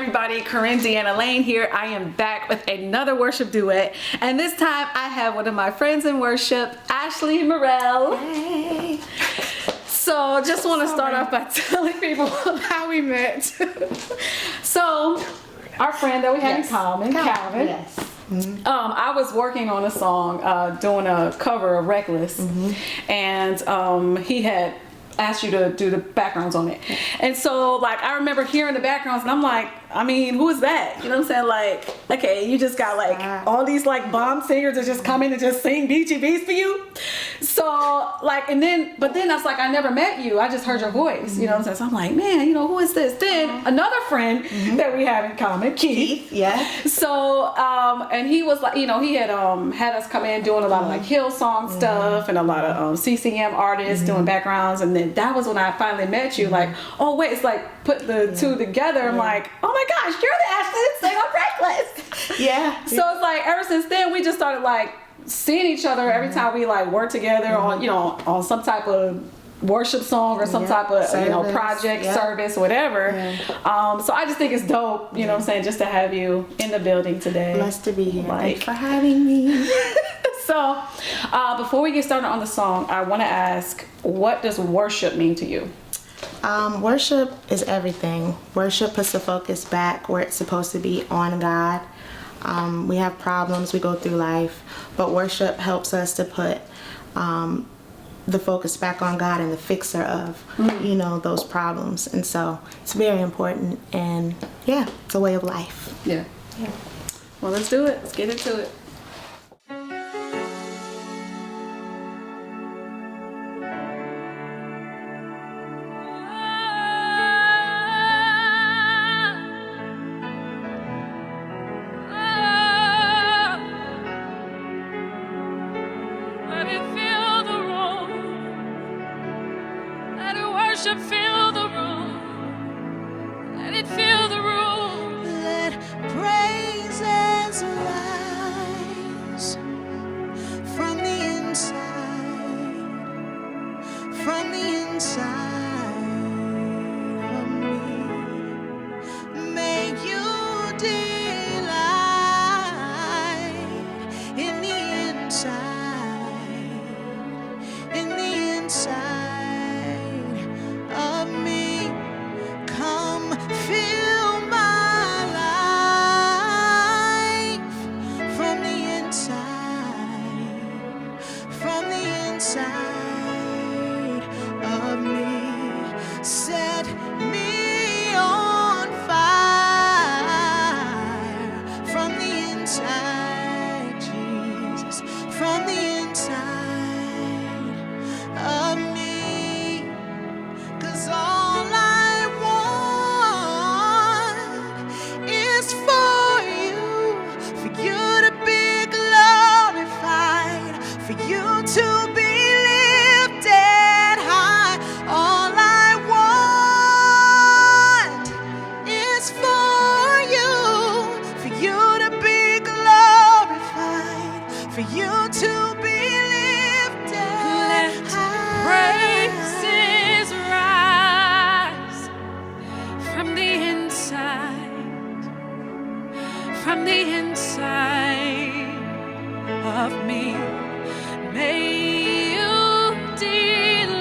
everybody, Korin Deanna Lane here. I am back with another worship duet, and this time I have one of my friends in worship, Ashley Merrell. Hey. So just want to start off by telling people how we met. So our friend that we had in common, Calvin. Yes. I was working on a song, doing a cover of Reckless, and he had asked you to do the backgrounds on it. And so like I remember hearing the backgrounds and I'm like, I mean, who is that? You know what I'm saying? Like, okay, you just got like all these like bomb singers that just come in and just sing BGBs for you. So like, but then I was like, I never met you. I just heard your voice, you know what I'm saying? So I'm like, man, you know, who is this? Then another friend that we have in common, Keith. Yeah. So, and he was like, you know, he had had us come in doing a lot of like Hillsong stuff and a lot of CCM artists doing backgrounds. And then that was when I finally met you. Like, oh wait, it's like put the two together. I'm like, oh my gosh, you're the Ashley that sang on Reckless. Yeah. So it's like ever since then we just started like seeing each other every time we like work together on, you know, on some type of worship song or some type of service, you know, project, service, whatever. So I just think it's dope, you know what I'm saying, just to have you in the building today. Blessed to be here. Like, thanks for having me. So before we get started on the song, I want to ask, what does worship mean to you? Worship is everything. Worship puts the focus back where it's supposed to be, on God. We have problems, we go through life, but worship helps us to put the focus back on God and the fixer of, you know, those problems. And so it's very important, and yeah, it's a way of life. Yeah. Well, let's do it. Let's get into it. Worship fill the room. Let it fill the room. Let praises rise from the inside, from the inside of me. May you delight in the inside, in the inside. From the inside of me, may you delight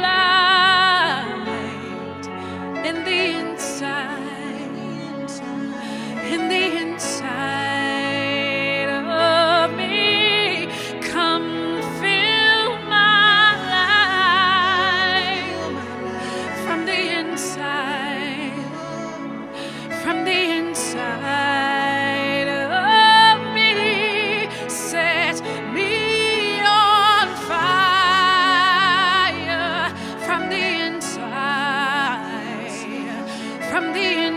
in the inside, in the inside of me. Come fill my life from the inside, from the inside.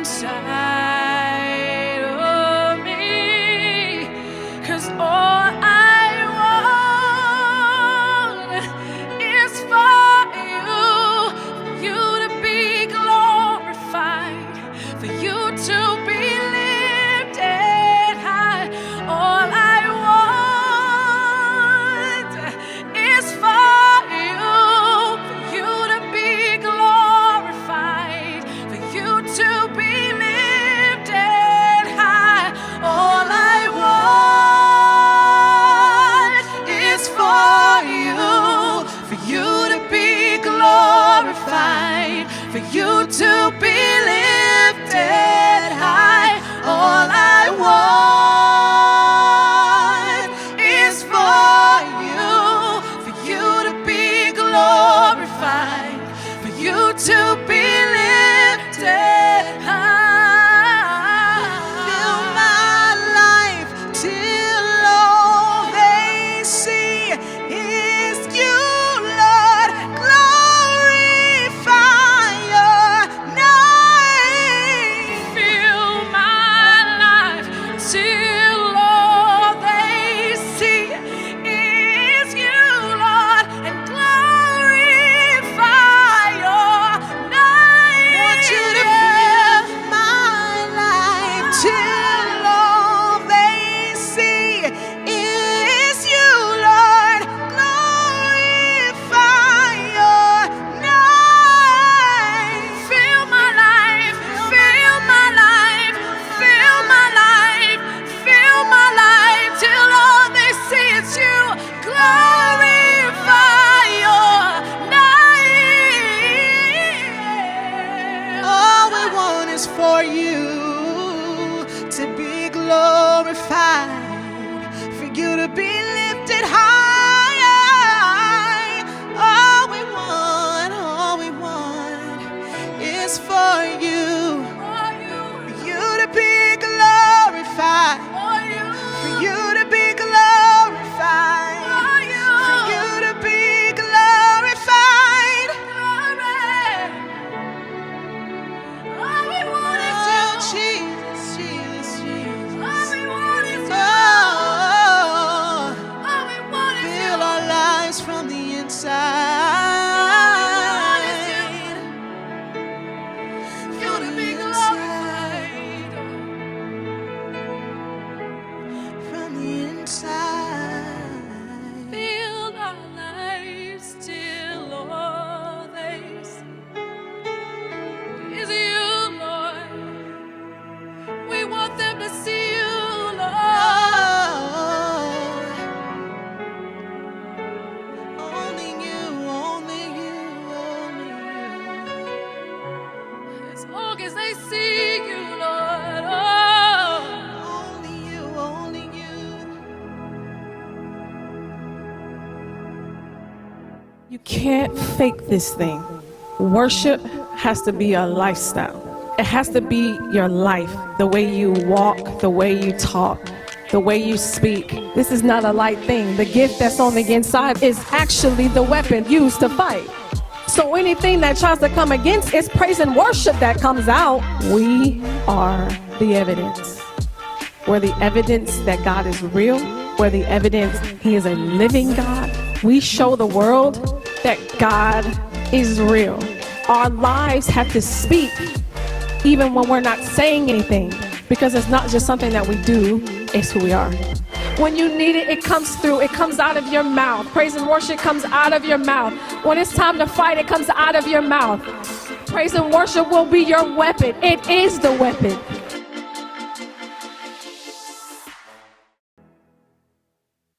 Inside of me, 'cause all I want is for you to be glorified, for you to be lifted high. All I want is for you to be glorified, for you to be lifted. for you to be glorified, for you to be lifted high. All we want is for you, to be glorified, for you to be glorified, for you to be glorified. All we want is you, Jesus, Jesus, Jesus. All we want is you. All we want is you. Fill our lives from the inside. You to be glorified from the inside. Fill our lives till all they see is you, Lord. We want them to see you, Lord. Only you, only you, only you. As long as they see you, Lord. Oh. Only you, only you. You can't fake this thing. Worship has to be a lifestyle. It has to be your life, the way you walk, the way you talk, the way you speak. This is not a light thing. The gift that's on the inside is actually the weapon used to fight. So anything that tries to come against, it's praise and worship that comes out. We are the evidence. We're the evidence that God is real. We're the evidence He is a living God. We show the world that God is real. Our lives have to speak even when we're not saying anything, because it's not just something that we do, it's who we are. When you need it, it comes through. It comes out of your mouth. Praise and worship comes out of your mouth. When it's time to fight, it comes out of your mouth. Praise and worship will be your weapon. It is the weapon.